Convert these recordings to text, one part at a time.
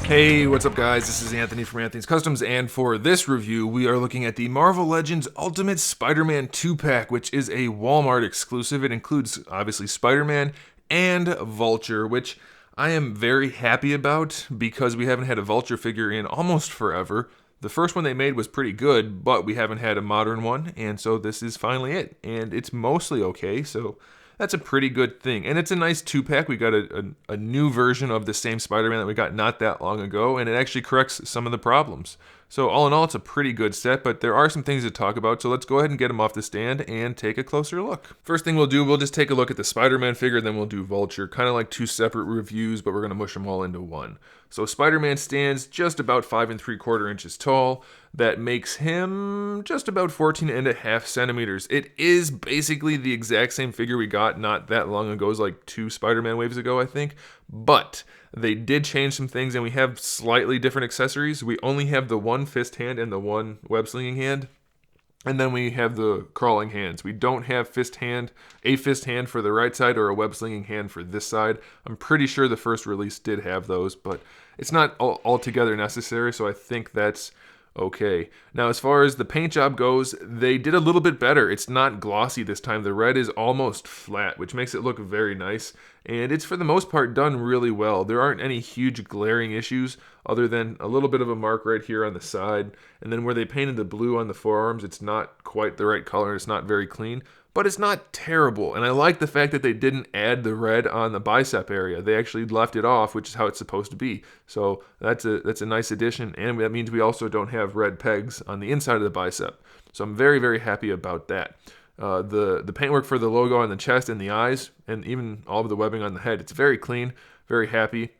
Hey, what's up guys? This is Anthony from AnthonysCustoms, and for this review, we are looking at the Marvel Legends Ultimate Spider-Man 2-pack, which is a Walmart exclusive. It includes, obviously, Spider-Man and Vulture, which I am very happy about because we haven't had a Vulture figure in almost forever. The first one they made was pretty good, but we haven't had a modern one, and so this is finally it. And it's mostly okay, so that's a pretty good thing. And it's a nice 2-pack. We got a new version of the same Spider-Man that we got not that long ago, and it actually corrects some of the problems. So all in all, it's a pretty good set, but there are some things to talk about, so let's go ahead and get them off the stand and take a closer look. First thing we'll do, we'll just take a look at the Spider-Man figure, then we'll do Vulture. Kind of like two separate reviews, but we're going to mush them all into one. So Spider-Man stands just about 5 3/4 inches tall. That makes him just about 14.5 centimeters. It is basically the exact same figure we got not that long ago. It was like 2 Spider-Man waves ago, I think. But they did change some things, and we have slightly different accessories. We only have the one fist hand and the one web slinging hand. And then we have the crawling hands. We don't have a fist hand for the right side or a web slinging hand for this side. I'm pretty sure the first release did have those, but it's not altogether necessary, so I think that's okay. Now, as far as the paint job goes, they did a little bit better. It's not glossy this time. The red is almost flat, which makes it look very nice. And it's, for the most part, done really well. There aren't any huge glaring issues other than a little bit of a mark right here on the side. And then where they painted the blue on the forearms, it's not quite the right color. It's not very clean. But it's not terrible, and I like the fact that they didn't add the red on the bicep area. They actually left it off, which is how it's supposed to be. So that's a nice addition, and that means we also don't have red pegs on the inside of the bicep. So I'm very, very happy about that. The paintwork for the logo on the chest and the eyes, and even all of the webbing on the head, it's very clean, very happy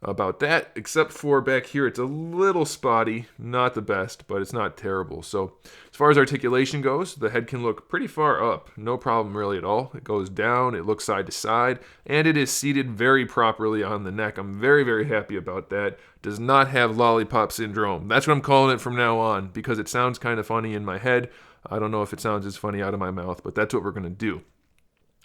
about that, except for back here, it's a little spotty, not the best, but it's not terrible. So as far as articulation goes, the head can look pretty far up, no problem really at all. It goes down, it looks side to side, and it is seated very properly on the neck. I'm very, very happy about that. Does not have lollipop syndrome. That's what I'm calling it from now on, because it sounds kind of funny in my head. I don't know if it sounds as funny out of my mouth, but that's what we're going to do.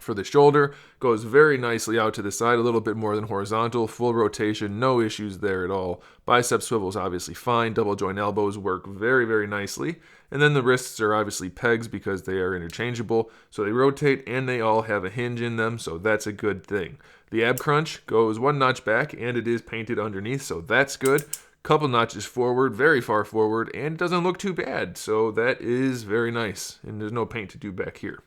For the shoulder, goes very nicely out to the side, a little bit more than horizontal, full rotation, no issues there at all. Bicep swivels obviously fine, double joint elbows work very, very nicely. And then the wrists are obviously pegs because they are interchangeable, so they rotate and they all have a hinge in them, so that's a good thing. The ab crunch goes one notch back and it is painted underneath, so that's good. Couple notches forward, very far forward, and it doesn't look too bad, so that is very nice, and there's no paint to do back here.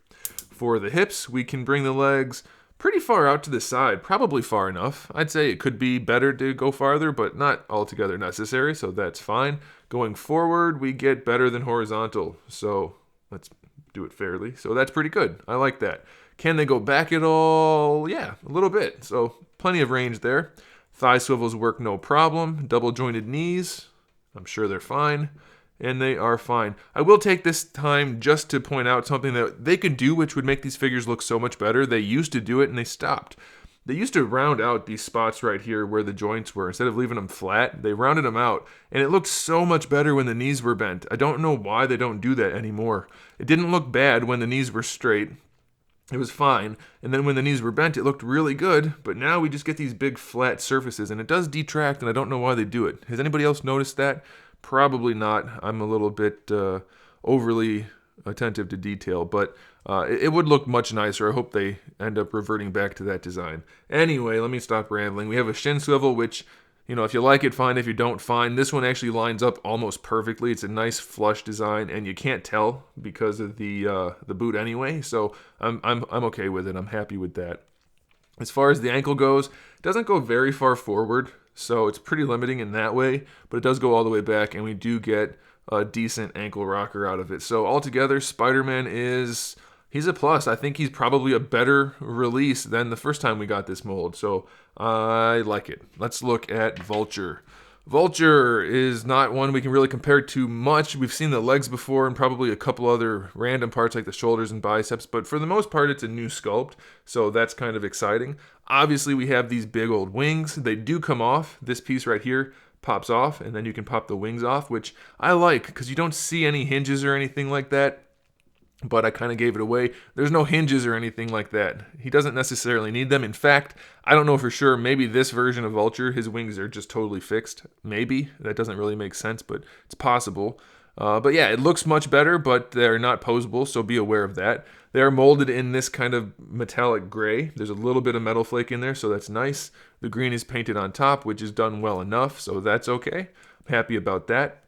For the hips, we can bring the legs pretty far out to the side, probably far enough. I'd say it could be better to go farther, but not altogether necessary, so that's fine. Going forward, we get better than horizontal, so let's do it fairly. So that's pretty good. I like that. Can they go back at all? Yeah, a little bit, so plenty of range there. Thigh swivels work no problem. Double jointed knees, I'm sure they're fine. And they are fine. I will take this time just to point out something that they could do, which would make these figures look so much better. They used to do it and they stopped. They used to round out these spots right here where the joints were. Instead of leaving them flat, they rounded them out. And it looked so much better when the knees were bent. I don't know why they don't do that anymore. It didn't look bad when the knees were straight. It was fine. And then when the knees were bent, it looked really good. But now we just get these big flat surfaces. And it does detract, and I don't know why they do it. Has anybody else noticed that? Probably not. I'm a little bit overly attentive to detail, but it would look much nicer. I hope they end up reverting back to that design. Anyway, let me stop rambling. We have a shin swivel, which, you know, if you like it, fine. If you don't, fine. This one actually lines up almost perfectly. It's a nice flush design, and you can't tell because of the boot anyway. So I'm okay with it. I'm happy with that. As far as the ankle goes, it doesn't go very far forward. So it's pretty limiting in that way, but it does go all the way back, and we do get a decent ankle rocker out of it. So altogether, Spider-Man he's a plus. I think he's probably a better release than the first time we got this mold. So I like it. Let's look at Vulture. Vulture is not one we can really compare to much. We've seen the legs before and probably a couple other random parts like the shoulders and biceps, but for the most part it's a new sculpt, so that's kind of exciting. Obviously we have these big old wings. They do come off. This piece right here pops off, and then you can pop the wings off, which I like because you don't see any hinges or anything like that. but I kind of gave it away. There's no hinges or anything like that. He doesn't necessarily need them. In fact, I don't know for sure. Maybe this version of Vulture, his wings are just totally fixed. Maybe. That doesn't really make sense, but it's possible. But yeah, it looks much better, but they're not posable, so be aware of that. They are molded in this kind of metallic gray. There's a little bit of metal flake in there, so that's nice. The green is painted on top, which is done well enough, so that's okay. I'm happy about that.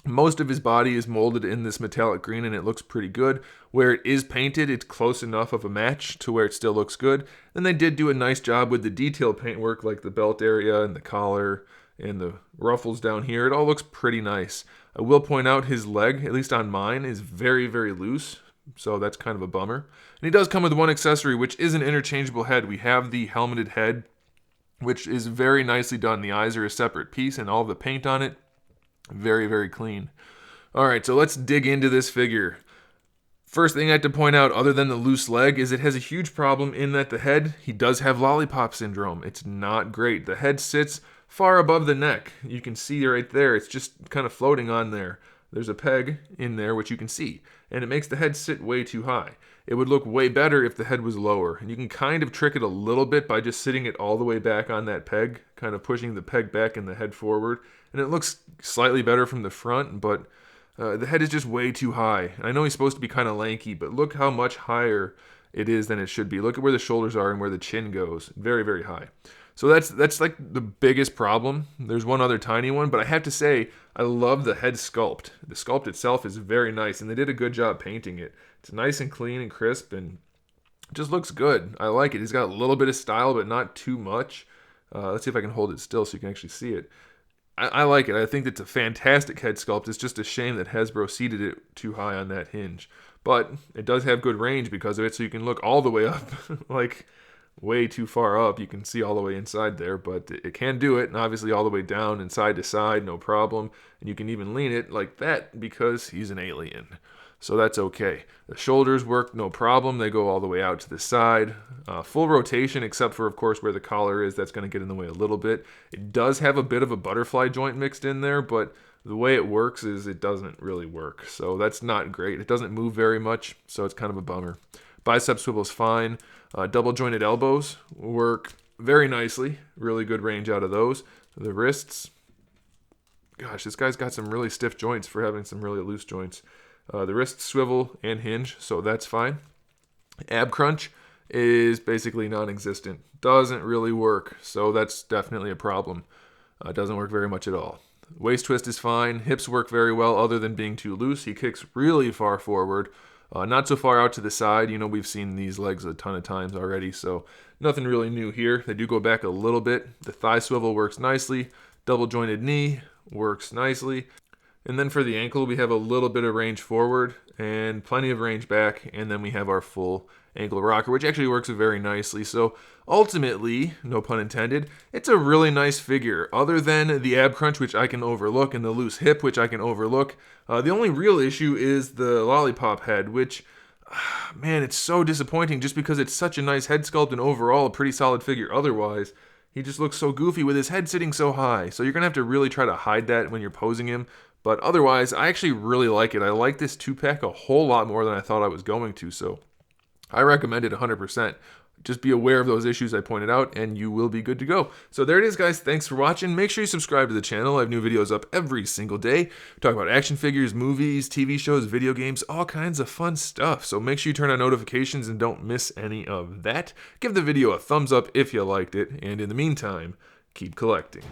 Most of his body is molded in this metallic green, and it looks pretty good. Where it is painted, it's close enough of a match to where it still looks good. And they did do a nice job with the detail paintwork, like the belt area and the collar and the ruffles down here. It all looks pretty nice. I will point out his leg, at least on mine, is very, very loose. So that's kind of a bummer. And he does come with one accessory, which is an interchangeable head. We have the helmeted head, which is very nicely done. The eyes are a separate piece, and all the paint on it, very, very clean. All right, so let's dig into this figure. First thing I have to point out, other than the loose leg, is it has a huge problem in that the head, he does have lollipop syndrome. It's not great. The head sits far above the neck. You can see right there. It's just kind of floating on there. There's a peg in there, which you can see, and it makes the head sit way too high. It would look way better if the head was lower, and you can kind of trick it a little bit by just sitting it all the way back on that peg, kind of pushing the peg back and the head forward, and it looks slightly better from the front, but the head is just way too high. I know he's supposed to be kind of lanky, but look how much higher it is than it should be. Look at where the shoulders are and where the chin goes. Very, very high. So that's like the biggest problem. There's one other tiny one, but I have to say, I love the head sculpt. The sculpt itself is very nice, and they did a good job painting it. It's nice and clean and crisp, and it just looks good. I like it. He's got a little bit of style, but not too much. Let's see if I can hold it still so you can actually see it. I like it. I think it's a fantastic head sculpt. It's just a shame that Hasbro seated it too high on that hinge. But it does have good range because of it, so you can look all the way up, like way too far up. You can see all the way inside there, but it can do it, and obviously all the way down and side to side, no problem. And you can even lean it like that because he's an alien. So that's okay. The shoulders work no problem. They go all the way out to the side. Full rotation, except for, of course, where the collar is. That's going to get in the way a little bit. It does have a bit of a butterfly joint mixed in there, but the way it works is it doesn't really work. So that's not great. It doesn't move very much, so it's kind of a bummer. Bicep swivel's fine. Double jointed elbows work very nicely. Really good range out of those. The wrists, gosh, this guy's got some really stiff joints for having some really loose joints. The wrists swivel and hinge, so that's fine. Ab crunch is basically non-existent. Doesn't really work, so that's definitely a problem. Doesn't work very much at all. Waist twist is fine. Hips work very well other than being too loose. He kicks really far forward. Not so far out to the side. You know, we've seen these legs a ton of times already, so nothing really new here. They do go back a little bit. The thigh swivel works nicely. Double jointed knee works nicely. And then for the ankle, we have a little bit of range forward and plenty of range back. And then we have our full ankle rocker, which actually works very nicely. So ultimately, no pun intended, it's a really nice figure. Other than the ab crunch, which I can overlook, and the loose hip, which I can overlook, the only real issue is the lollipop head, which, man, it's so disappointing just because it's such a nice head sculpt and overall a pretty solid figure otherwise. He just looks so goofy with his head sitting so high. So you're going to have to really try to hide that when you're posing him. But otherwise, I actually really like it. I like this 2-pack a whole lot more than I thought I was going to. So I recommend it 100%. Just be aware of those issues I pointed out, and you will be good to go. So there it is, guys. Thanks for watching. Make sure you subscribe to the channel. I have new videos up every single day. Talk about action figures, movies, TV shows, video games, all kinds of fun stuff. So make sure you turn on notifications and don't miss any of that. Give the video a thumbs up if you liked it. And in the meantime, keep collecting.